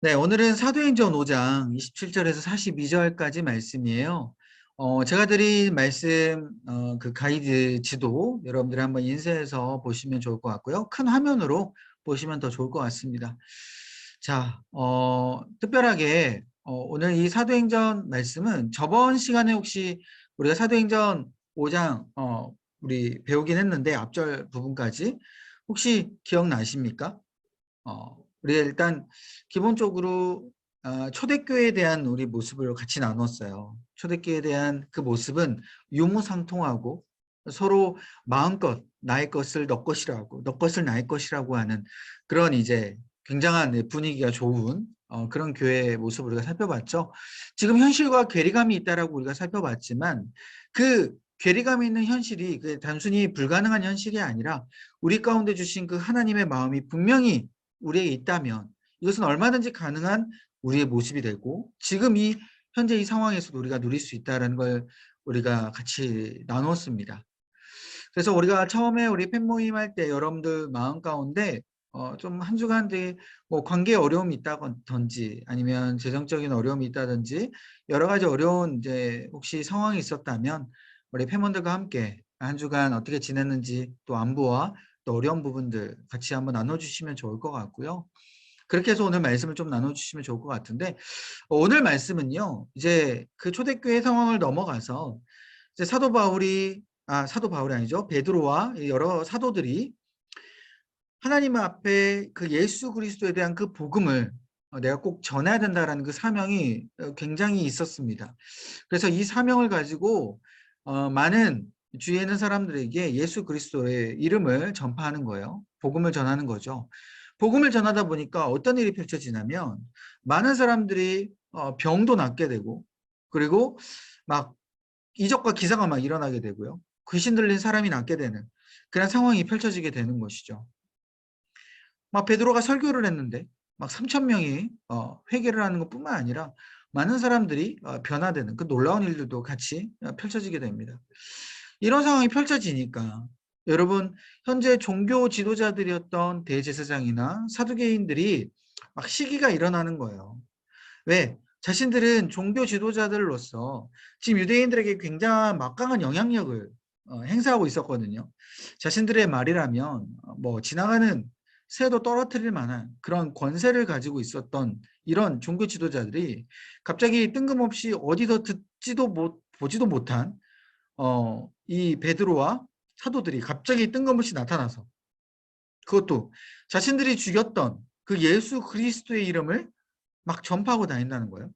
네, 오늘은 사도행전 5장 27절에서 42절까지 말씀이에요. 제가 드린 말씀, 그 가이드 지도 여러분들이 한번 인쇄해서 보시면 좋을 것 같고요. 큰 화면으로 보시면 더 좋을 것 같습니다. 자, 특별하게 오늘 이 사도행전 말씀은 저번 시간에 혹시 우리가 사도행전 5장 우리 배우긴 했는데 앞절 부분까지 혹시 기억나십니까? 우리 일단 기본적으로 초대교회에 대한 우리 모습을 같이 나눴어요. 초대교회에 대한 그 모습은 유무상통하고 서로 마음껏 나의 것을 너 것이라고, 너 것을 나의 것이라고 하는 그런 이제 굉장한 분위기가 좋은 그런 교회의 모습을 우리가 살펴봤죠. 지금 현실과 괴리감이 있다라고 우리가 살펴봤지만 그 괴리감이 있는 현실이 그 단순히 불가능한 현실이 아니라 우리 가운데 주신 그 하나님의 마음이 분명히 우리에게 있다면 이것은 얼마든지 가능한 우리의 모습이 되고 지금 이 현재 이 상황에서도 우리가 누릴 수 있다는 걸 우리가 같이 나눴습니다. 그래서 우리가 처음에 우리 팬모임 할 때 여러분들 마음 가운데 좀 한 주간 뒤에 뭐 관계에 어려움이 있다든지 아니면 재정적인 어려움이 있다든지 여러 가지 어려운 이제 혹시 상황이 있었다면 우리 팬분들과 함께 한 주간 어떻게 지냈는지 또 안부와 또 어려운 부분들 같이 한번 나눠주시면 좋을 것 같고요. 그렇게 해서 오늘 말씀을 좀 나눠주시면 좋을 것 같은데 오늘 말씀은요. 이제 그 초대교회 상황을 넘어가서 이제 사도 바울이 아니죠. 베드로와 여러 사도들이 하나님 앞에 그 예수 그리스도에 대한 그 복음을 내가 꼭 전해야 된다라는 그 사명이 굉장히 있었습니다. 그래서 이 사명을 가지고 많은 주위에 있는 사람들에게 예수 그리스도의 이름을 전파하는 거예요. 복음을 전하는 거죠. 복음을 전하다 보니까 어떤 일이 펼쳐지냐면 많은 사람들이 병도 낫게 되고 그리고 막 이적과 기사가 막 일어나게 되고요. 귀신 들린 사람이 낫게 되는 그런 상황이 펼쳐지게 되는 것이죠. 막 베드로가 설교를 했는데 막 3천 명이 회개를 하는 것뿐만 아니라 많은 사람들이 변화되는 그 놀라운 일들도 같이 펼쳐지게 됩니다. 이런 상황이 펼쳐지니까 여러분 현재 종교 지도자들이었던 대제사장이나 사두개인들이 막 시기가 일어나는 거예요. 왜? 자신들은 종교 지도자들로서 지금 유대인들에게 굉장한 막강한 영향력을 행사하고 있었거든요. 자신들의 말이라면 뭐 지나가는 새도 떨어뜨릴 만한 그런 권세를 가지고 있었던 이런 종교 지도자들이 갑자기 뜬금없이 어디서 듣지도 못 보지도 못한 이 베드로와 사도들이 갑자기 뜬금없이 나타나서 그것도 자신들이 죽였던 그 예수 그리스도의 이름을 막 전파하고 다닌다는 거예요.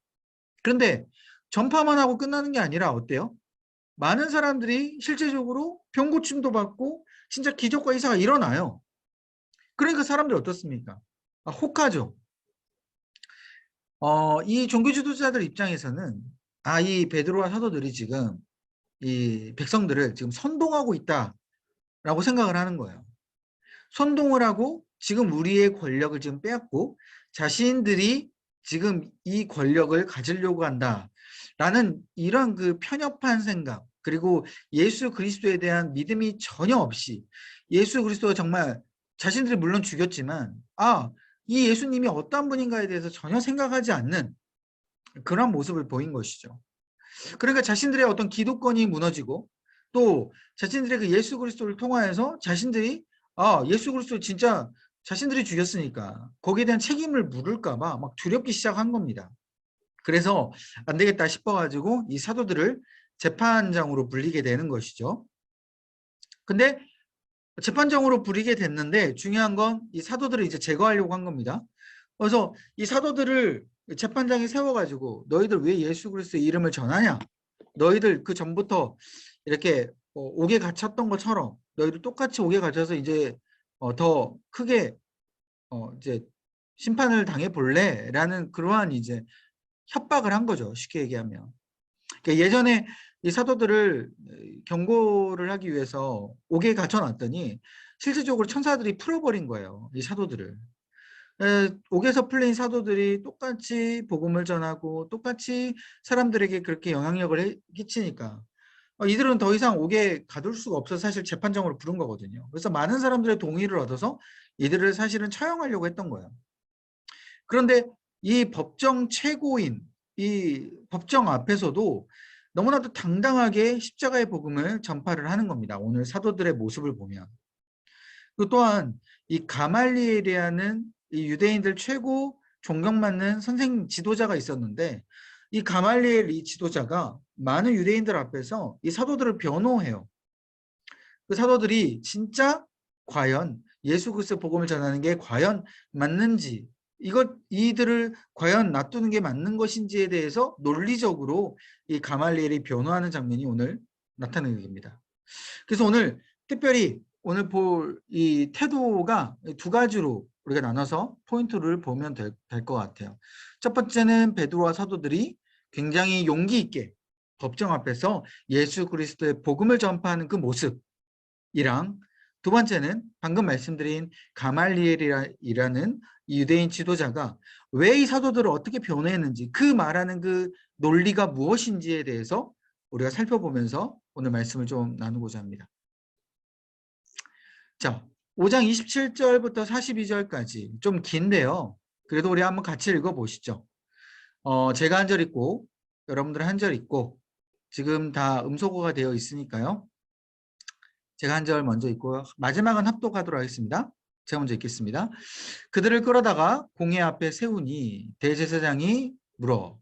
그런데 전파만 하고 끝나는 게 아니라 어때요? 많은 사람들이 실제적으로 병고침도 받고 진짜 기적과 이사가 일어나요. 그러니까 사람들이 어떻습니까? 혹하죠. 이 종교 지도자들 입장에서는 이 베드로와 사도들이 지금 이 백성들을 지금 선동하고 있다라고 생각을 하는 거예요. 선동을 하고 지금 우리의 권력을 지금 빼앗고 자신들이 지금 이 권력을 가지려고 한다라는 이런 그 편협한 생각 그리고 예수 그리스도에 대한 믿음이 전혀 없이 예수 그리스도가 정말 자신들이 물론 죽였지만 이 예수님이 어떤 분인가에 대해서 전혀 생각하지 않는 그런 모습을 보인 것이죠. 그러니까 자신들의 어떤 기독권이 무너지고 또 자신들의 그 예수 그리스도를 통하여서 자신들이 예수 그리스도 진짜 자신들이 죽였으니까 거기에 대한 책임을 물을까 봐 막 두렵기 시작한 겁니다. 그래서 안 되겠다 싶어가지고 이 사도들을 재판장으로 불리게 되는 것이죠. 근데 재판장으로 불리게 됐는데 중요한 건 이 사도들을 이제 제거하려고 한 겁니다. 그래서 이 사도들을 재판장에 세워가지고 너희들 왜 예수 그리스도의 이름을 전하냐? 너희들 그 전부터 이렇게 옥에 갇혔던 것처럼 너희들 똑같이 옥에 갇혀서 이제 더 크게 이제 심판을 당해 볼래라는 그러한 이제 협박을 한 거죠. 쉽게 얘기하면. 그러니까 예전에 이 사도들을 경고를 하기 위해서 옥에 갇혀놨더니 실질적으로 천사들이 풀어버린 거예요. 이 사도들을. 옥에서 풀린 사도들이 똑같이 복음을 전하고 똑같이 사람들에게 그렇게 영향력을 끼치니까 이들은 더 이상 옥에 가둘 수가 없어서 사실 재판정으로 부른 거거든요. 그래서 많은 사람들의 동의를 얻어서 이들을 사실은 처형하려고 했던 거예요. 그런데 이 법정 최고인, 이 법정 앞에서도 너무나도 당당하게 십자가의 복음을 전파를 하는 겁니다. 오늘 사도들의 모습을 보면. 그 또한 이 가말리엘이라는 이 유대인들 최고 존경받는 선생 지도자가 있었는데, 이 가말리엘 이 지도자가 많은 유대인들 앞에서 이 사도들을 변호해요. 그 사도들이 진짜 과연 예수 그리스도 복음을 전하는 게 과연 맞는지, 이들을 과연 놔두는 게 맞는 것인지에 대해서 논리적으로 이 가말리엘이 변호하는 장면이 오늘 나타나는 겁니다. 그래서 오늘 특별히 오늘 볼 이 태도가 두 가지로 우리가 나눠서 포인트를 보면 될 것 같아요. 첫 번째는 베드로와 사도들이 굉장히 용기 있게 법정 앞에서 예수 그리스도의 복음을 전파하는 그 모습이랑, 두 번째는 방금 말씀드린 가말리엘이라는 이 유대인 지도자가 왜 이 사도들을 어떻게 변호했는지, 그 말하는 그 논리가 무엇인지에 대해서 우리가 살펴보면서 오늘 말씀을 좀 나누고자 합니다. 자, 5장 27절부터 42절까지 좀 긴데요. 그래도 우리 한번 같이 읽어보시죠. 제가 한 절 읽고 여러분들 한 절 읽고, 지금 다 음소거가 되어 있으니까요. 제가 한 절 먼저 읽고 마지막은 합독하도록 하겠습니다. 제가 먼저 읽겠습니다. 그들을 끌어다가 공회 앞에 세우니 대제사장이 물어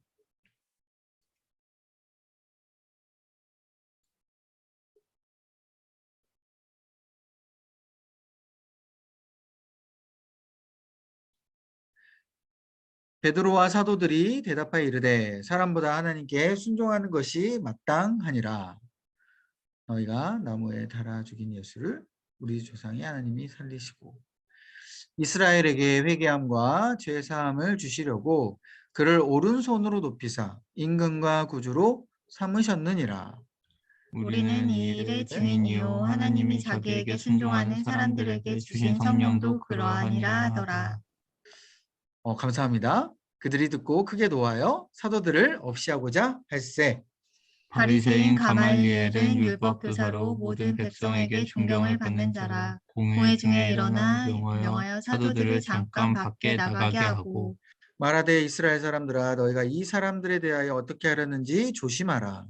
베드로와 사도들이 대답하여 이르되 사람보다 하나님께 순종하는 것이 마땅하니라. 너희가 나무에 달아 죽인 예수를 우리 조상이 하나님이 살리시고 이스라엘에게 회개함과 죄 사함을 주시려고 그를 오른손으로 높이사 임금과 구주로 삼으셨느니라. 우리는 이 일의 증인이요 하나님이 자기에게 순종하는 사람들에게 주신 성령도 그러하니라 하더라. 감사합니다. 그들이 듣고 크게 노하여 사도들을 없이하고자 할세. 바리새인 가말리엘은 율법 교사로 모든 백성에게 존경을 받는 자라. 공회 중에 일어나 명하여 사도들을 잠깐 밖에 나가게 하고 말하되 이스라엘 사람들아 너희가 이 사람들에 대하여 어떻게 하려는지 조심하라.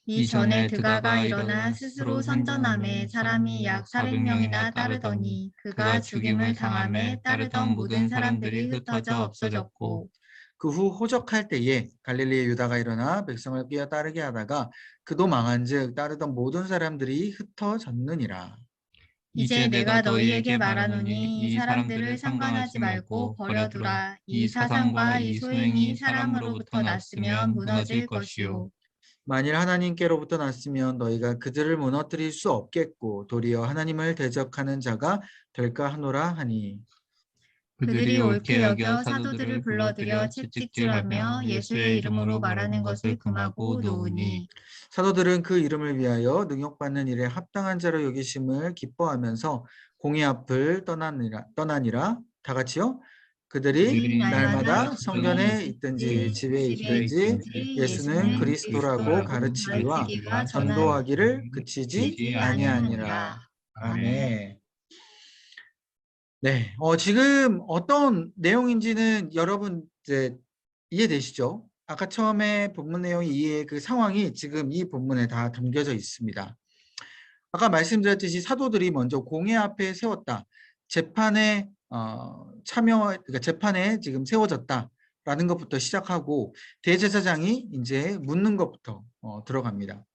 이전에 드가가 일어나 스스로 선전함에 사람이 약 400명이나 따르더니 그가 죽임을 당함에 따르던 모든 사람들이 흩어져 없어졌고 그 후 호적할 때에 갈릴리의 유다가 일어나 백성을 끼어 따르게 하다가 그도 망한즉 따르던 모든 사람들이 흩어졌느니라. 이제 내가 너희에게 말하노니 이 사람들을 상관하지 말고 버려두라. 이 사상과 이 소행이 사람으로부터 났으면 무너질 것이요 만일 하나님께로부터 났으면 너희가 그들을 무너뜨릴 수 없겠고 도리어 하나님을 대적하는 자가 될까 하노라 하니. 그들이 옳게 여겨 사도들을 불러들여 채찍질하며 예수의 이름으로 말하는 것을 금하고 놓으니 사도들은 그 이름을 위하여 능욕받는 일에 합당한 자로 여기심을 기뻐하면서 공회 앞을 떠나니라. 다 같이요. 그들이 날마다 성전에 있든지 집에 있든지 예수는 그리스도라고 가르치기와 전도하기를 그치지 아니하니라. 아멘. 네, 지금 어떤 내용인지는 여러분 이제 이해되시죠? 아까 처음에 본문 내용이 그 상황이 지금 이 본문에 다 담겨져 있습니다. 아까 말씀드렸듯이 사도들이 먼저 공회 앞에 세웠다. 재판에 그러니까 재판에 지금 세워졌다라는 것부터 시작하고 대제사장이 이제 묻는 것부터 들어갑니다.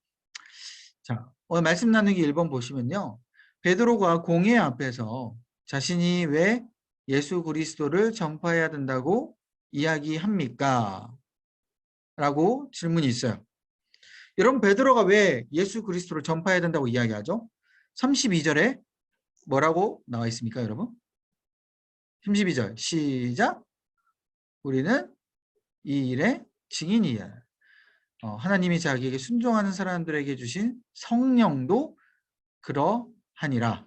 자, 말씀 나누기 1번 보시면요. 베드로가 공회 앞에서 자신이 왜 예수 그리스도를 전파해야 된다고 이야기합니까? 라고 질문이 있어요. 여러분 베드로가 왜 예수 그리스도를 전파해야 된다고 이야기하죠? 32절에 뭐라고 나와 있습니까, 여러분? 32절 시작. 우리는 이 일의 증인이야. 하나님이 자기에게 순종하는 사람들에게 주신 성령도 그러하니라.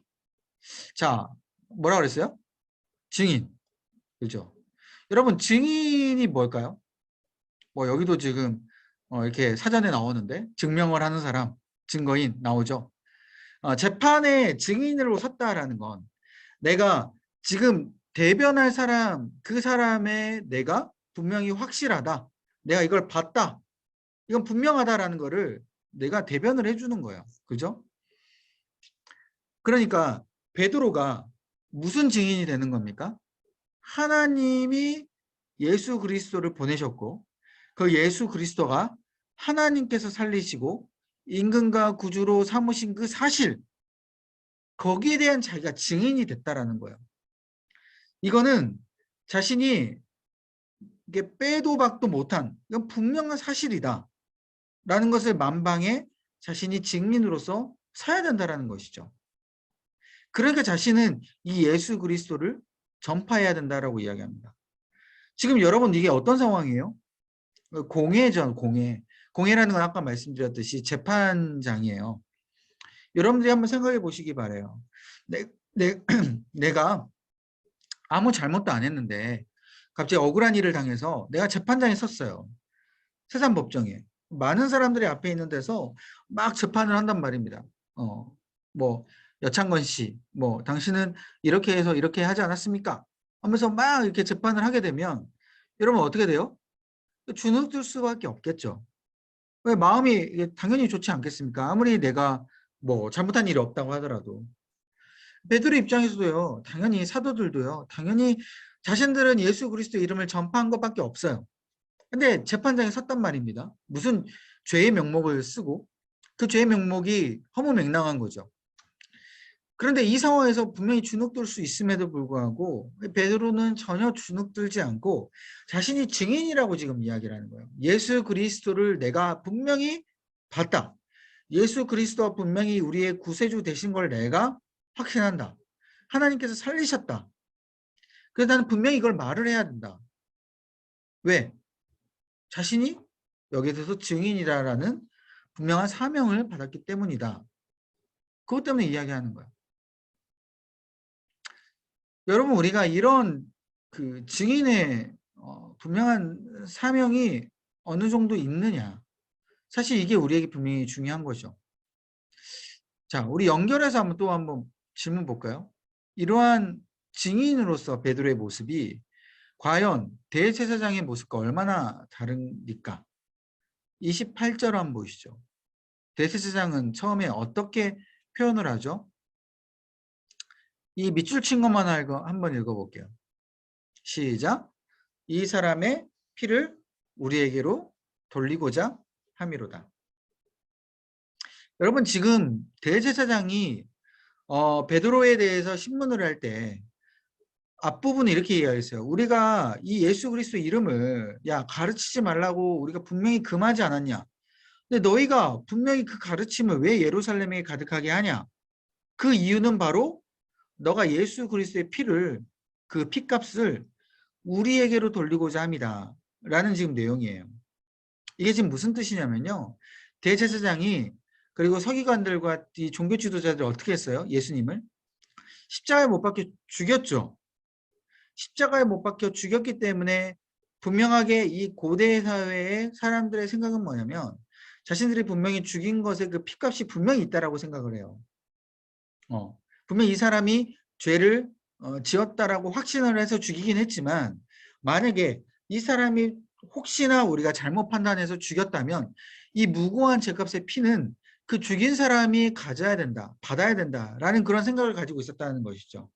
자, 뭐라 그랬어요? 증인. 그렇죠? 여러분 증인이 뭘까요? 여기도 지금 이렇게 사전에 나오는데 증명을 하는 사람, 증거인 나오죠. 재판에 증인으로 섰다라는 건 내가 지금 대변할 사람, 그 사람의 내가 분명히 확실하다. 내가 이걸 봤다. 이건 분명하다라는 거를 내가 대변을 해주는 거예요. 그죠? 그러니까 베드로가 무슨 증인이 되는 겁니까? 하나님이 예수 그리스도를 보내셨고 그 예수 그리스도가 하나님께서 살리시고 임금과 구주로 삼으신 그 사실, 거기에 대한 자기가 증인이 됐다라는 거예요. 이거는 자신이 이게 빼도 박도 못한, 이건 분명한 사실이다 라는 것을 만방에 자신이 증인으로서 서야 된다라는 것이죠. 그러니까 자신은 이 예수 그리스도를 전파해야 된다라고 이야기합니다. 지금 여러분 이게 어떤 상황이에요? 공회죠, 공회. 공회라는 건 아까 말씀드렸듯이 재판장이에요. 여러분들이 한번 생각해 보시기 바래요. 내가 아무 잘못도 안 했는데 갑자기 억울한 일을 당해서 내가 재판장에 섰어요. 세산법정에. 많은 사람들이 앞에 있는 데서 막 재판을 한단 말입니다. 뭐 여창건 씨, 뭐 당신은 이렇게 해서 이렇게 하지 않았습니까? 하면서 막 이렇게 재판을 하게 되면 여러분 어떻게 돼요? 주눅들 수밖에 없겠죠. 왜 마음이 당연히 좋지 않겠습니까? 아무리 내가 뭐 잘못한 일이 없다고 하더라도. 베드로 입장에서도요, 당연히 사도들도요, 당연히 자신들은 예수 그리스도 이름을 전파한 것밖에 없어요. 근데 재판장에 섰단 말입니다. 무슨 죄의 명목을 쓰고 그 죄의 명목이 허무맹랑한 거죠. 그런데 이 상황에서 분명히 주눅들 수 있음에도 불구하고 베드로는 전혀 주눅들지 않고 자신이 증인이라고 지금 이야기를 하는 거예요. 예수 그리스도를 내가 분명히 봤다. 예수 그리스도가 분명히 우리의 구세주 되신 걸 내가 확신한다. 하나님께서 살리셨다. 그래서 나는 분명히 이걸 말을 해야 된다. 왜? 자신이 여기에 대해서 증인이라는 분명한 사명을 받았기 때문이다. 그것 때문에 이야기하는 거예요. 여러분 우리가 이런 그 증인의 분명한 사명이 어느 정도 있느냐. 사실 이게 우리에게 분명히 중요한 거죠. 자, 우리 연결해서 한번 질문 볼까요? 이러한 증인으로서 베드로의 모습이 과연 대제사장의 모습과 얼마나 다릅니까? 28절 한번 보시죠. 대제사장은 처음에 어떻게 표현을 하죠? 이 밑줄 친 것만 한번 읽어볼게요. 시작. 이 사람의 피를 우리에게로 돌리고자 함이로다. 여러분 지금 대제사장이 베드로에 대해서 신문을 할 때 앞부분에 이렇게 이야기했어요. 우리가 이 예수 그리스도 이름을 가르치지 말라고 우리가 분명히 금하지 않았냐. 근데 너희가 분명히 그 가르침을 왜 예루살렘에 가득하게 하냐. 그 이유는 바로 너가 예수 그리스도의 피를, 그 피값을 우리에게로 돌리고자 합니다. 라는 지금 내용이에요. 이게 지금 무슨 뜻이냐면요. 대제사장이 그리고 서기관들과 이 종교 지도자들 어떻게 했어요? 예수님을 십자가에 못 박혀 죽였죠. 십자가에 못 박혀 죽였기 때문에 분명하게 이 고대 사회의 사람들의 생각은 뭐냐면 자신들이 분명히 죽인 것의 그 피값이 분명히 있다라고 생각을 해요. 분명히 이 사람이 죄를 지었다라고 확신을 해서 죽이긴 했지만 만약에 이 사람이 혹시나 우리가 잘못 판단해서 죽였다면 이 무고한 죄값의 피는 그 죽인 사람이 가져야 된다, 받아야 된다라는 그런 생각을 가지고 있었다는 것이죠.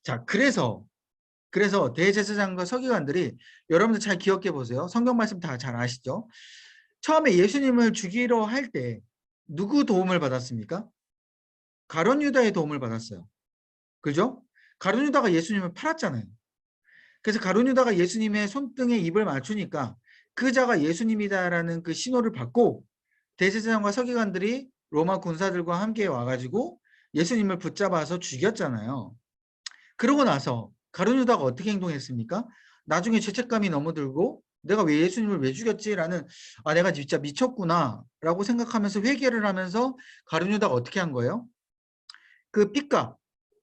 자, 그래서 대제사장과 서기관들이 여러분들 잘 기억해 보세요. 성경 말씀 다 잘 아시죠? 처음에 예수님을 죽이려 할 때 누구 도움을 받았습니까? 가룟 유다의 도움을 받았어요. 그죠? 가룟 유다가 예수님을 팔았잖아요. 그래서 가룟 유다가 예수님의 손등에 입을 맞추니까 그 자가 예수님이다라는 그 신호를 받고 대제사장과 서기관들이 로마 군사들과 함께 와가지고 예수님을 붙잡아서 죽였잖아요. 그러고 나서 가룟 유다가 어떻게 행동했습니까? 나중에 죄책감이 너무 들고 내가 왜 예수님을 왜 죽였지라는 내가 진짜 미쳤구나 라고 생각하면서 회개를 하면서 가룟 유다가 어떻게 한 거예요? 그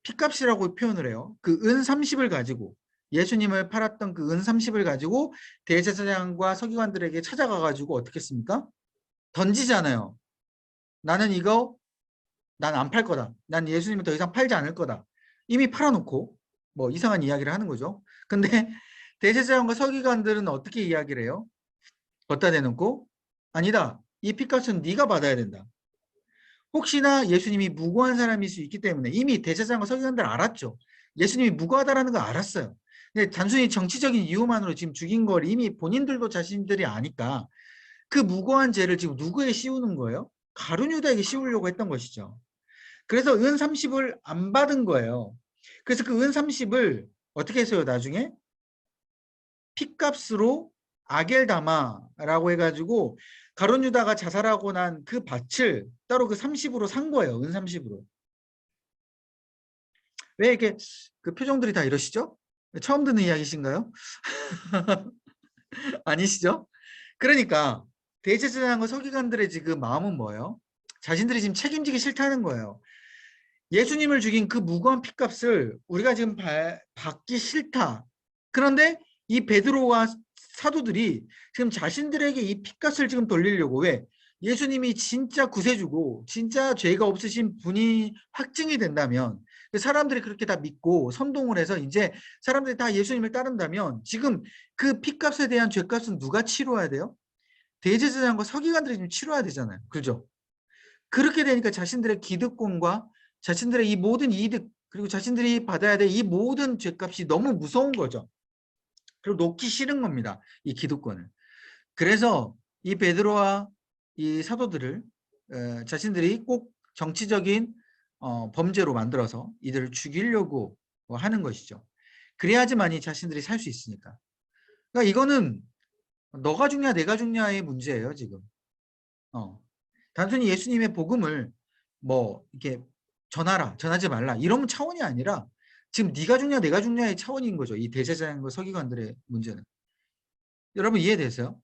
피값이라고 표현을 해요. 그 은 30을 가지고 예수님을 팔았던 그 은 30을 가지고 대제사장과 서기관들에게 찾아가가지고 어떻게 했습니까? 던지잖아요. 나는 이거 난 안 팔 거다. 난 예수님을 더 이상 팔지 않을 거다. 이미 팔아놓고 뭐 이상한 이야기를 하는 거죠. 근데 대제사장과 서기관들은 어떻게 이야기를 해요? 걷다 대놓고 아니다. 이 핏값은 네가 받아야 된다. 혹시나 예수님이 무고한 사람일 수 있기 때문에 이미 대제사장과 서기관들 알았죠. 예수님이 무고하다라는 걸 알았어요. 근데 단순히 정치적인 이유만으로 지금 죽인 걸 이미 본인들도 자신들이 아니까 그 무고한 죄를 지금 누구에 씌우는 거예요? 가룟 유다에게 씌우려고 했던 것이죠. 그래서 은 30을 안 받은 거예요. 그래서 그 은 30을 어떻게 했어요? 나중에 핏값으로 아겔다마라고 해가지고 가룟 유다가 자살하고 난 그 밭을 따로 그 30으로 산 거예요. 은 30으로. 왜 이렇게 그 표정들이 다 이러시죠? 처음 듣는 이야기신가요? 아니시죠? 그러니까 대제사장과 서기관들의 지금 마음은 뭐예요? 자신들이 지금 책임지기 싫다는 거예요. 예수님을 죽인 그 무고한 핏값을 우리가 지금 받기 싫다. 그런데 이 베드로와 사도들이 지금 자신들에게 이 핏값을 지금 돌리려고 왜? 예수님이 진짜 구세주고 진짜 죄가 없으신 분이 확증이 된다면 사람들이 그렇게 다 믿고 선동을 해서 이제 사람들이 다 예수님을 따른다면 지금 그 핏값에 대한 죄값은 누가 치러야 돼요? 대제사장과 서기관들이 지금 치러야 되잖아요. 그죠? 그렇게 되니까 자신들의 기득권과 자신들의 이 모든 이득 그리고 자신들이 받아야 될 이 모든 죄값이 너무 무서운 거죠. 그리고 놓기 싫은 겁니다. 이 기득권을. 그래서 이 베드로와 이 사도들을 자신들이 꼭 정치적인 범죄로 만들어서 이들을 죽이려고 하는 것이죠. 그래야지만이 자신들이 살 수 있으니까. 그러니까 이거는 너가 죽냐 내가 죽냐의 문제예요. 지금. 단순히 예수님의 복음을 뭐 이렇게 전하라 전하지 말라 이런 차원이 아니라 지금 네가 죽냐 내가 죽냐의 차원인 거죠. 이 대제사장과 서기관들의 문제는. 여러분 이해되세요?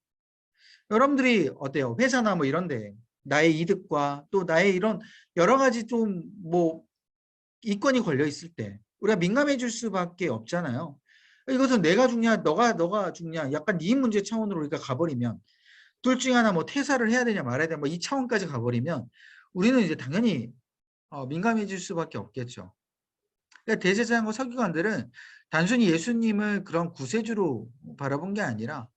여러분들이 어때요? 회사나 뭐 이런데 나의 이득과 또 나의 이런 여러 가지 좀 뭐 이권이 걸려 있을 때 우리가 민감해질 수밖에 없잖아요. 이것은 내가 죽냐 너가 죽냐 약간 이 문제 차원으로 우리가 가버리면 둘 중에 하나 뭐 퇴사를 해야 되냐 말아야 되냐 뭐 이 차원까지 가버리면 우리는 이제 당연히 민감해질 수밖에 없겠죠. 그러니까 대제사장과 서기관들은 단순히 예수님을 그런 구세주로 바라본 게 아니라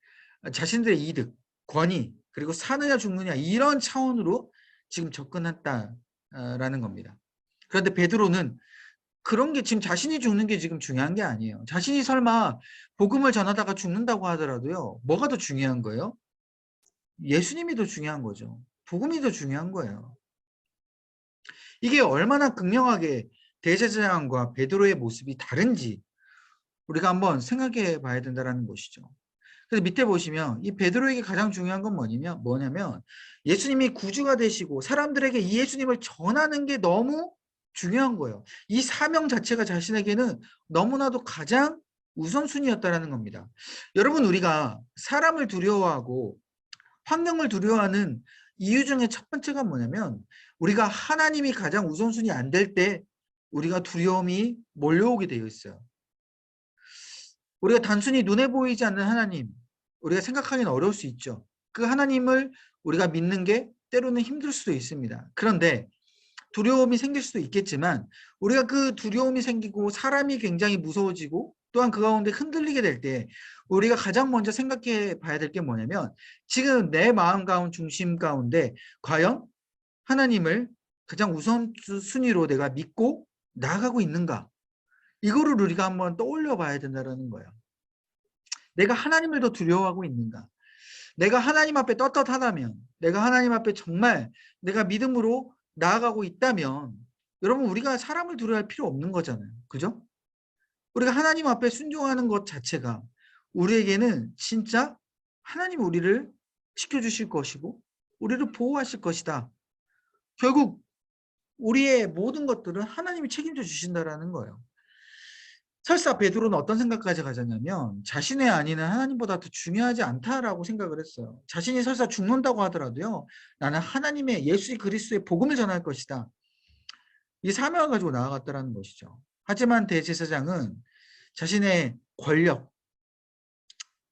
자신들의 이득, 권위, 그리고 사느냐 죽느냐 이런 차원으로 지금 접근했다라는 겁니다. 그런데 베드로는 그런 게 지금 자신이 죽는 게 지금 중요한 게 아니에요. 자신이 설마 복음을 전하다가 죽는다고 하더라도요. 뭐가 더 중요한 거예요? 예수님이 더 중요한 거죠. 복음이 더 중요한 거예요. 이게 얼마나 극명하게 대제사장과 베드로의 모습이 다른지 우리가 한번 생각해 봐야 된다는 것이죠. 그래서 밑에 보시면 이 베드로에게 가장 중요한 건 뭐냐면 예수님이 구주가 되시고 사람들에게 이 예수님을 전하는 게 너무 중요한 거예요. 이 사명 자체가 자신에게는 너무나도 가장 우선순위였다는 겁니다. 여러분 우리가 사람을 두려워하고 환경을 두려워하는 이유 중에 첫 번째가 뭐냐면 우리가 하나님이 가장 우선순위 안 될 때 우리가 두려움이 몰려오게 되어 있어요. 우리가 단순히 눈에 보이지 않는 하나님, 우리가 생각하기는 어려울 수 있죠. 그 하나님을 우리가 믿는 게 때로는 힘들 수도 있습니다. 그런데 두려움이 생길 수도 있겠지만 우리가 그 두려움이 생기고 사람이 굉장히 무서워지고 또한 그 가운데 흔들리게 될 때 우리가 가장 먼저 생각해 봐야 될 게 뭐냐면 지금 내 마음 가운데 중심 가운데 과연 하나님을 가장 우선순위로 내가 믿고 나아가고 있는가? 이거를 우리가 한번 떠올려 봐야 된다는 거예요. 내가 하나님을 더 두려워하고 있는가? 내가 하나님 앞에 떳떳하다면 내가 하나님 앞에 정말 내가 믿음으로 나아가고 있다면 여러분 우리가 사람을 두려워할 필요 없는 거잖아요. 그죠? 우리가 하나님 앞에 순종하는 것 자체가 우리에게는 진짜 하나님이 우리를 지켜주실 것이고 우리를 보호하실 것이다. 결국 우리의 모든 것들은 하나님이 책임져 주신다라는 거예요. 설사 베드로는 어떤 생각까지 가졌냐면 자신의 안위는 하나님보다 더 중요하지 않다라고 생각을 했어요. 자신이 설사 죽는다고 하더라도요. 나는 하나님의 예수 그리스도의 복음을 전할 것이다. 이 사명을 가지고 나아갔다는 것이죠. 하지만 대제사장은 자신의 권력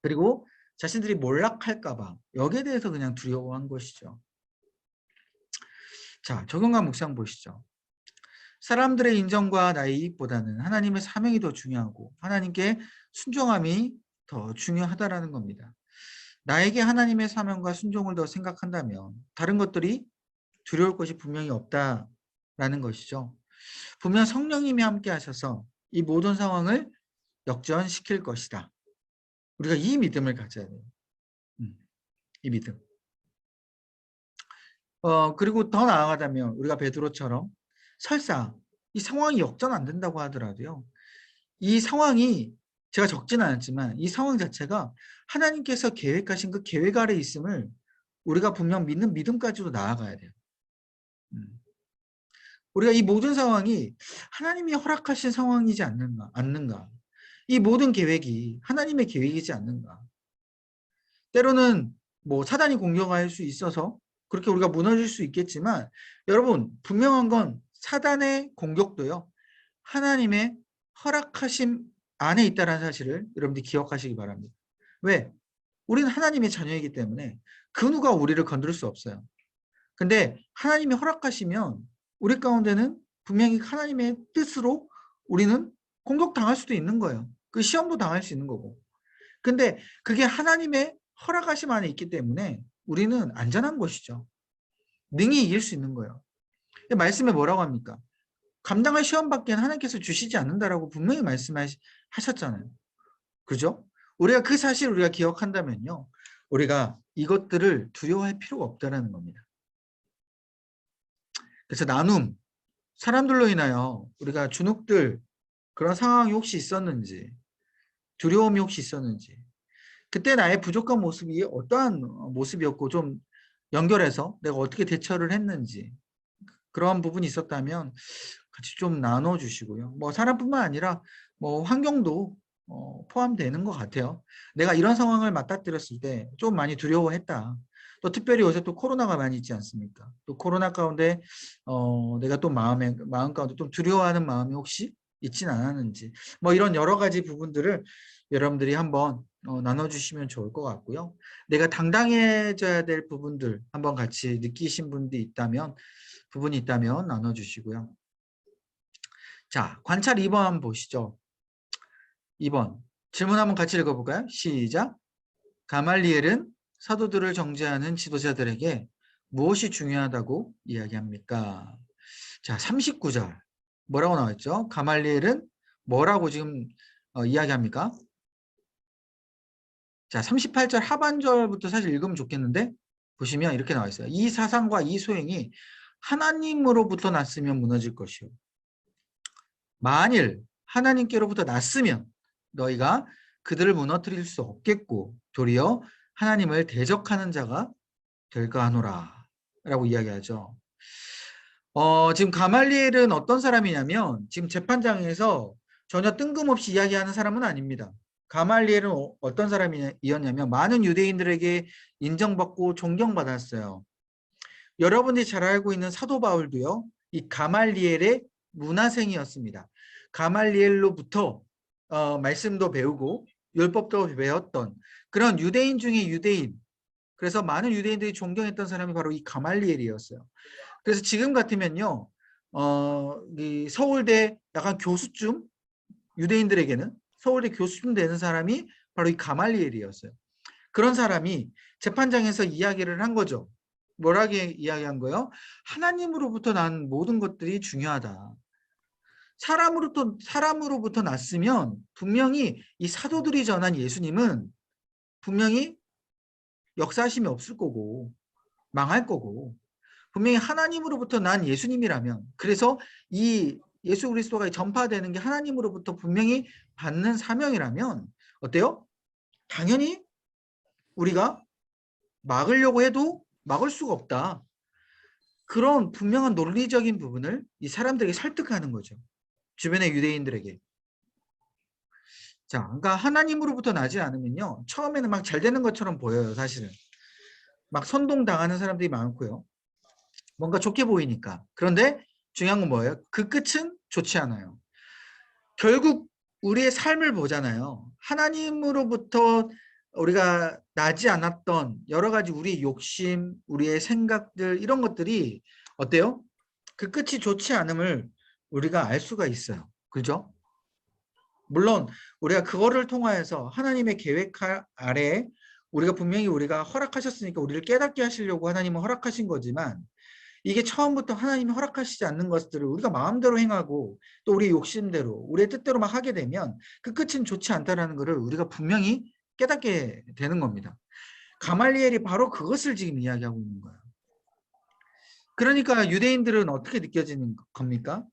그리고 자신들이 몰락할까 봐 여기에 대해서 그냥 두려워한 것이죠. 자, 적용과 묵상 보시죠. 사람들의 인정과 나의 이익보다는 하나님의 사명이 더 중요하고 하나님께 순종함이 더 중요하다라는 겁니다. 나에게 하나님의 사명과 순종을 더 생각한다면 다른 것들이 두려울 것이 분명히 없다라는 것이죠. 분명 성령님이 함께 하셔서 이 모든 상황을 역전시킬 것이다. 우리가 이 믿음을 가져야 돼요. 이 믿음. 그리고 더 나아가자면 우리가 베드로처럼 설사 이 상황이 역전 안 된다고 하더라도요. 이 상황이 제가 적지는 않았지만 이 상황 자체가 하나님께서 계획하신 그 계획 아래 있음을 우리가 분명 믿는 믿음까지도 나아가야 돼요. 우리가 이 모든 상황이 하나님이 허락하신 상황이지 않는가. 이 모든 계획이 하나님의 계획이지 않는가. 때로는 뭐 사단이 공격할 수 있어서 그렇게 우리가 무너질 수 있겠지만 여러분 분명한 건 사단의 공격도요. 하나님의 허락하심 안에 있다는 사실을 여러분들이 기억하시기 바랍니다. 왜? 우리는 하나님의 자녀이기 때문에 그 누가 우리를 건드릴 수 없어요. 근데 하나님이 허락하시면 우리 가운데는 분명히 하나님의 뜻으로 우리는 공격당할 수도 있는 거예요. 그 시험도 당할 수 있는 거고. 근데 그게 하나님의 허락하심 안에 있기 때문에 우리는 안전한 것이죠. 능히 이길 수 있는 거예요. 말씀에 뭐라고 합니까? 감당할 시험밖에 하나님께서 주시지 않는다라고 분명히 말씀하셨잖아요. 그죠? 우리가 그 사실을 우리가 기억한다면요. 우리가 이것들을 두려워할 필요가 없다는 겁니다. 그래서 나눔, 사람들로 인하여 우리가 주눅들 그런 상황이 혹시 있었는지, 두려움이 혹시 있었는지, 그때 나의 부족한 모습이 어떠한 모습이었고 좀 연결해서 내가 어떻게 대처를 했는지 그러한 부분이 있었다면 같이 좀 나눠주시고요. 뭐 사람뿐만 아니라 뭐 환경도 포함되는 것 같아요. 내가 이런 상황을 맞닥뜨렸을 때 좀 많이 두려워했다. 또 특별히 요새 또 코로나가 많이 있지 않습니까? 또 코로나 가운데 내가 또 마음 가운데 좀 두려워하는 마음이 혹시 있진 않았는지 뭐 이런 여러 가지 부분들을 여러분들이 한번 나눠주시면 좋을 것 같고요. 내가 당당해져야 될 부분들 한번 같이 느끼신 부분이 있다면 나눠주시고요. 자, 관찰 2번 한번 보시죠. 2번 질문 한번 같이 읽어볼까요? 시작. 가말리엘은 사도들을 정죄하는 지도자들에게 무엇이 중요하다고 이야기합니까? 자, 39절 뭐라고 나왔죠? 가말리엘은 뭐라고 지금 이야기합니까? 자, 38절 하반절부터 사실 읽으면 좋겠는데 보시면 이렇게 나와 있어요. 이 사상과 이 소행이 하나님으로부터 났으면 무너질 것이요. 만일 하나님께로부터 났으면 너희가 그들을 무너뜨릴 수 없겠고 도리어 하나님을 대적하는 자가 될까 하노라 라고 이야기하죠. 지금 가말리엘은 어떤 사람이냐면 지금 재판장에서 전혀 뜬금없이 이야기하는 사람은 아닙니다. 가말리엘은 어떤 사람이었냐면 많은 유대인들에게 인정받고 존경받았어요. 여러분이 잘 알고 있는 사도 바울도요. 이 가말리엘의 문화생이었습니다. 가말리엘로부터 말씀도 배우고 율법도 배웠던 그런 유대인 중에 유대인. 그래서 많은 유대인들이 존경했던 사람이 바로 이 가말리엘이었어요. 그래서 지금 같으면요. 이 서울대 약간 교수쯤 유대인들에게는 서울대 교수쯤 되는 사람이 바로 이 가말리엘이었어요. 그런 사람이 재판장에서 이야기를 한 거죠. 뭐라고 이야기한 거예요? 하나님으로부터 난 모든 것들이 중요하다. 사람으로부터 났으면 분명히 이 사도들이 전한 예수님은 분명히 역사심이 없을 거고 망할 거고 분명히 하나님으로부터 난 예수님이라면 그래서 이 예수 그리스도가 전파되는 게 하나님으로부터 분명히 받는 사명이라면 어때요? 당연히 우리가 막으려고 해도 막을 수가 없다. 그런 분명한 논리적인 부분을 이 사람들에게 설득하는 거죠. 주변의 유대인들에게. 자, 그러니까 하나님으로부터 나지 않으면요. 처음에는 막 잘 되는 것처럼 보여요, 사실은. 막 선동당하는 사람들이 많고요. 뭔가 좋게 보이니까. 그런데 중요한 건 뭐예요? 그 끝은 좋지 않아요. 결국 우리의 삶을 보잖아요. 하나님으로부터 우리가 나지 않았던 여러 가지 우리의 욕심, 우리의 생각들 이런 것들이 어때요? 그 끝이 좋지 않음을 우리가 알 수가 있어요. 그죠? 물론 우리가 그거를 통하여서 하나님의 계획 아래 우리가 분명히 우리가 허락하셨으니까 우리를 깨닫게 하시려고 하나님은 허락하신 거지만 이게 처음부터 하나님이 허락하시지 않는 것들을 우리가 마음대로 행하고 또 우리 욕심대로 우리의 뜻대로 막 하게 되면 그 끝은 좋지 않다라는 것을 우리가 분명히 깨닫게 되는 겁니다. 가말리엘이 바로 그것을 지금 이야기하고 있는 거예요. 그러니까 유대인들은 어떻게 느껴지는 겁니까?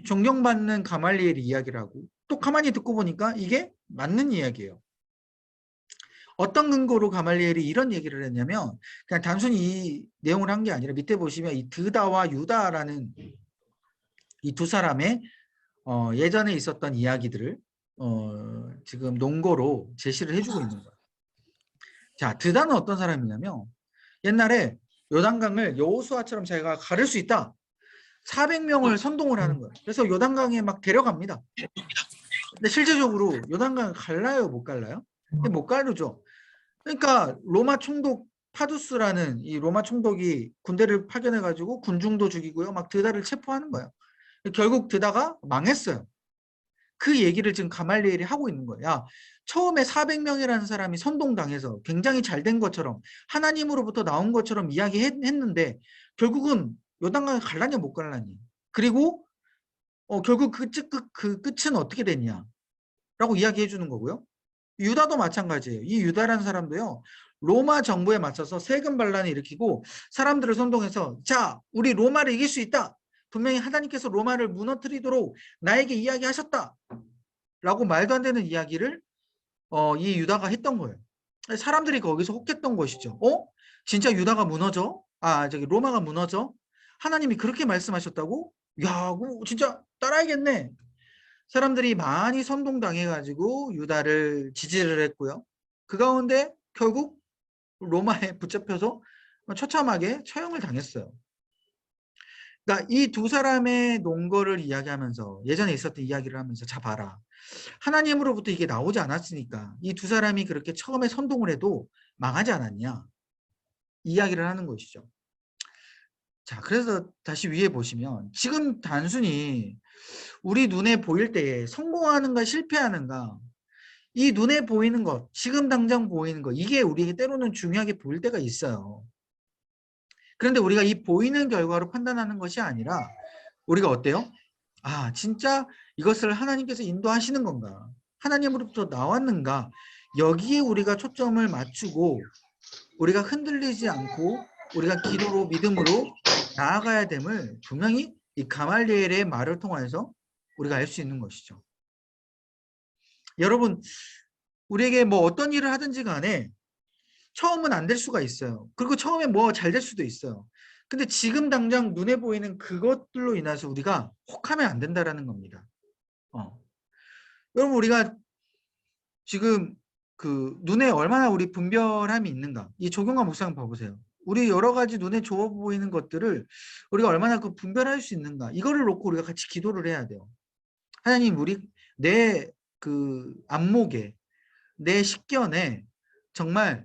존경받는 가말리엘이 이야기를 하고 또 가만히 듣고 보니까 이게 맞는 이야기예요. 어떤 근거로 가말리엘이 이런 얘기를 했냐면 그냥 단순히 이 내용을 한 게 아니라 밑에 보시면 이 드다와 유다라는 이 두 사람의 예전에 있었던 이야기들을 지금 논거로 제시를 해주고 있는 거예요. 자, 드다는 어떤 사람이냐면 옛날에 요단강을 여호수아처럼 자기가 가를 수 있다. 400명을 선동을 하는 거예요. 그래서 요단강에 막 데려갑니다. 근데 실제적으로 요단강을 갈라요, 못 갈라요? 못 가르죠. 그러니까 로마 총독 파두스라는 이 로마 총독이 군대를 파견해가지고 군중도 죽이고요. 막 드다를 체포하는 거예요. 결국 드다가 망했어요. 그 얘기를 지금 가말리엘이 하고 있는 거예요. 야, 처음에 400명이라는 사람이 선동당해서 굉장히 잘 된 것처럼 하나님으로부터 나온 것처럼 이야기했는데 결국은 요단강을 갈라냐 못 갈라냐. 그리고 결국 그 끝은 어떻게 됐냐 라고 이야기해 주는 거고요. 유다도 마찬가지예요. 이 유다라는 사람도요. 로마 정부에 맞서서 세금 반란을 일으키고 사람들을 선동해서 자, 우리 로마를 이길 수 있다. 분명히 하나님께서 로마를 무너뜨리도록 나에게 이야기하셨다. 라고 말도 안 되는 이야기를 이 유다가 했던 거예요. 사람들이 거기서 혹했던 것이죠. 진짜 유다가 무너져? 저기 로마가 무너져? 하나님이 그렇게 말씀하셨다고? 야, 진짜 따라야겠네. 사람들이 많이 선동당해가지고 유다를 지지를 했고요. 그 가운데 결국 로마에 붙잡혀서 처참하게 처형을 당했어요. 그러니까 이 두 사람의 논거를 이야기하면서 예전에 있었던 이야기를 하면서 자 봐라. 하나님으로부터 이게 나오지 않았으니까 이 두 사람이 그렇게 처음에 선동을 해도 망하지 않았냐. 이야기를 하는 것이죠. 자, 그래서 다시 위에 보시면 지금 단순히 우리 눈에 보일 때에 성공하는가 실패하는가 이 눈에 보이는 것, 지금 당장 보이는 것 이게 우리에게 때로는 중요하게 보일 때가 있어요. 그런데 우리가 이 보이는 결과로 판단하는 것이 아니라 우리가 어때요? 진짜 이것을 하나님께서 인도하시는 건가? 하나님으로부터 나왔는가? 여기에 우리가 초점을 맞추고 우리가 흔들리지 않고 우리가 기도로 믿음으로 나아가야 됨을 분명히 이 가말리엘의 말을 통해서 우리가 알 수 있는 것이죠. 여러분, 우리에게 뭐 어떤 일을 하든지 간에 처음은 안 될 수가 있어요. 그리고 처음에 뭐 잘 될 수도 있어요. 근데 지금 당장 눈에 보이는 그것들로 인해서 우리가 혹하면 안 된다라는 겁니다. 여러분, 우리가 지금 그 눈에 얼마나 우리 분별함이 있는가? 이 적용과 묵상 봐보세요. 우리 여러 가지 눈에 좋아 보이는 것들을 우리가 얼마나 그 분별할 수 있는가? 이거를 놓고 우리가 같이 기도를 해야 돼요. 하나님, 내 그 안목에, 내 식견에 정말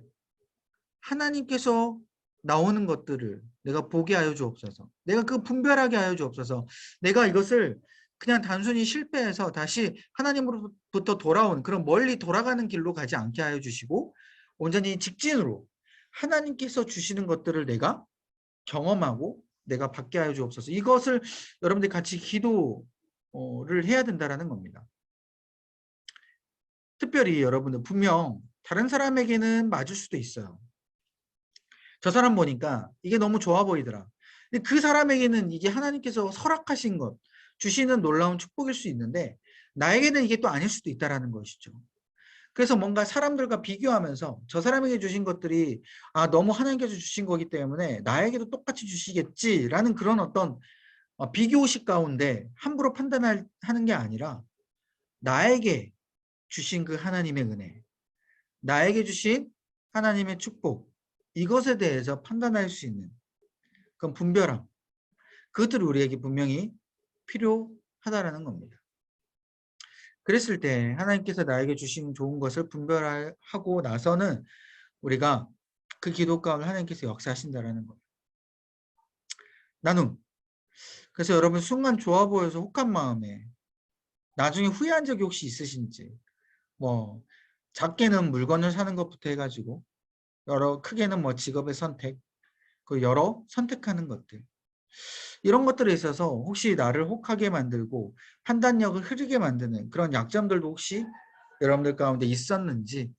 하나님께서 나오는 것들을 내가 보게 하여 주옵소서. 내가 그 분별하게 하여 주옵소서. 내가 이것을 그냥 단순히 실패해서 다시 하나님으로부터 돌아온 그런 멀리 돌아가는 길로 가지 않게 하여 주시고 온전히 직진으로 하나님께서 주시는 것들을 내가 경험하고 내가 받게 하여 주옵소서. 이것을 여러분들이 같이 기도를 해야 된다는 겁니다. 특별히 여러분들 분명 다른 사람에게는 맞을 수도 있어요. 저 사람 보니까 이게 너무 좋아 보이더라. 근데 그 사람에게는 이게 하나님께서 허락하신 것, 주시는 놀라운 축복일 수 있는데 나에게는 이게 또 아닐 수도 있다는 것이죠. 그래서 뭔가 사람들과 비교하면서 저 사람에게 주신 것들이 너무 하나님께서 주신 거기 때문에 나에게도 똑같이 주시겠지라는 그런 어떤 비교의식 가운데 함부로 판단하는 게 아니라 나에게 주신 그 하나님의 은혜, 나에게 주신 하나님의 축복, 이것에 대해서 판단할 수 있는 그런 분별함, 그것들이 우리에게 분명히 필요하다라는 겁니다. 그랬을 때 하나님께서 나에게 주신 좋은 것을 분별하고 나서는 우리가 그 기도 가운데 하나님께서 역사하신다라는 거예요. 나눔. 그래서 여러분 순간 좋아 보여서 혹한 마음에 나중에 후회한 적이 혹시 있으신지. 뭐 작게는 물건을 사는 것부터 해가지고 크게는 뭐 직업의 선택, 그 여러 선택하는 것들, 이런 것들에 있어서 혹시 나를 혹하게 만들고 판단력을 흐리게 만드는 그런 약점들도 혹시 여러분들 가운데 있었는지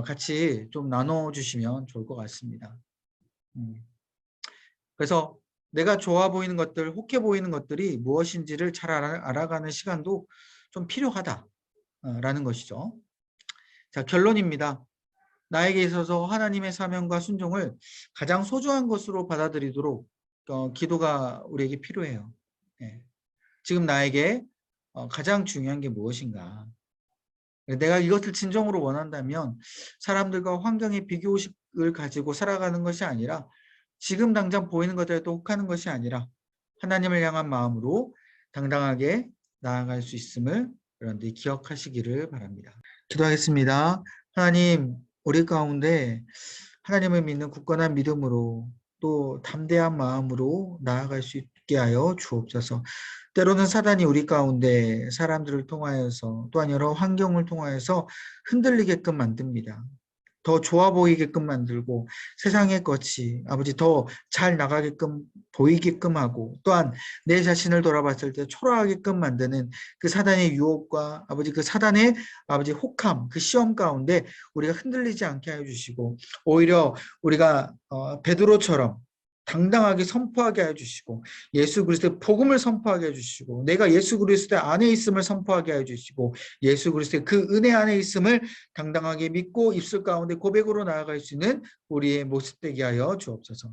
같이 좀 나눠주시면 좋을 것 같습니다. 그래서 내가 좋아 보이는 것들, 혹해 보이는 것들이 무엇인지를 잘 알아가는 시간도 좀 필요하다라는 것이죠. 자, 결론입니다. 나에게 있어서 하나님의 사명과 순종을 가장 소중한 것으로 받아들이도록 기도가 우리에게 필요해요. 예. 지금 나에게 가장 중요한 게 무엇인가? 내가 이것을 진정으로 원한다면 사람들과 환경의 비교의식을 가지고 살아가는 것이 아니라 지금 당장 보이는 것들에도 혹하는 것이 아니라 하나님을 향한 마음으로 당당하게 나아갈 수 있음을 여러분들이 기억하시기를 바랍니다. 기도하겠습니다. 하나님, 우리 가운데 하나님을 믿는 굳건한 믿음으로 또 담대한 마음으로 나아갈 수 있게 하여 주옵소서. 때로는 사단이 우리 가운데 사람들을 통하여서 또한 여러 환경을 통하여서 흔들리게끔 만듭니다. 더 좋아 보이게끔 만들고 세상의 것이 아버지 더 잘 나가게끔 보이게끔 하고 또한 내 자신을 돌아봤을 때 초라하게끔 만드는 그 사단의 유혹과 아버지 그 사단의 아버지 혹함 그 시험 가운데 우리가 흔들리지 않게 하여 주시고 오히려 우리가 베드로처럼 당당하게 선포하게 해주시고 예수 그리스도의 복음을 선포하게 해주시고 내가 예수 그리스도 안에 있음을 선포하게 해주시고 예수 그리스도의 그 은혜 안에 있음을 당당하게 믿고 입술 가운데 고백으로 나아갈 수 있는 우리의 모습 되게 하여 주옵소서.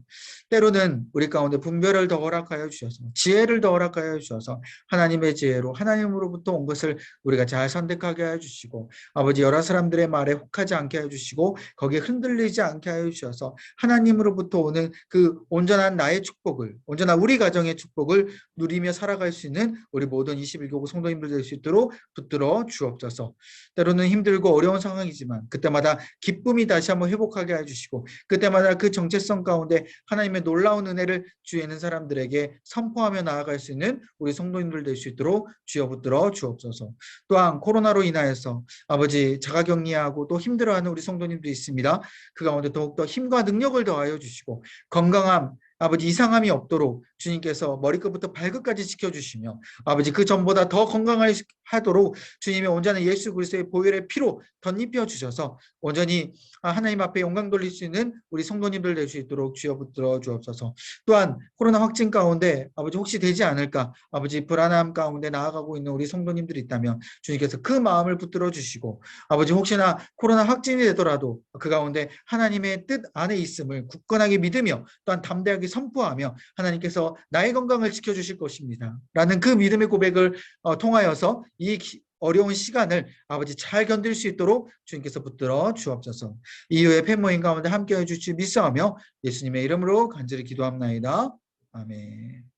때로는 우리 가운데 분별을 더 허락하여 주셔서 지혜를 더 허락하여 주셔서 하나님의 지혜로 하나님으로부터 온 것을 우리가 잘 선택하게 하여 주시고 아버지 여러 사람들의 말에 혹하지 않게 하여 주시고 거기에 흔들리지 않게 하여 주셔서 하나님으로부터 오는 그 온전한 나의 축복을 온전한 우리 가정의 축복을 누리며 살아갈 수 있는 우리 모든 21교구 성도님들 될 수 있도록 붙들어 주옵소서. 때로는 힘들고 어려운 상황이지만 그때마다 기쁨이 다시 한번 회복하게 해주시고 그때마다 그 정체성 가운데 하나님의 놀라운 은혜를 주에 있는 사람들에게 선포하며 나아갈 수 있는 우리 성도님들 될 수 있도록 주여 붙들어 주옵소서. 또한 코로나로 인하여서 아버지 자가격리하고 또 힘들어하는 우리 성도님도 있습니다. 그 가운데 더욱더 힘과 능력을 더하여 주시고 건강함 아버지 이상함이 없도록 주님께서 머리끝부터 발끝까지 지켜주시며 아버지 그 전보다 더 건강하도록 주님의 온전한 예수 그리스도의 보혈의 피로 덧입혀 주셔서 온전히 하나님 앞에 영광 돌릴 수 있는 우리 성도님들 될 수 있도록 주여 붙들어 주옵소서. 또한 코로나 확진 가운데 아버지 혹시 되지 않을까 아버지 불안함 가운데 나아가고 있는 우리 성도님들이 있다면 주님께서 그 마음을 붙들어 주시고 아버지 혹시나 코로나 확진이 되더라도 그 가운데 하나님의 뜻 안에 있음을 굳건하게 믿으며 또한 담대하게 선포하며 하나님께서 나의 건강을 지켜주실 것입니다 라는 그 믿음의 고백을 통하여서 이 어려운 시간을 아버지 잘 견딜 수 있도록 주님께서 붙들어 주옵소서. 이후에 팬모임 가운데 함께해 주실 믿사하며 예수님의 이름으로 간절히 기도합나이다. 아멘.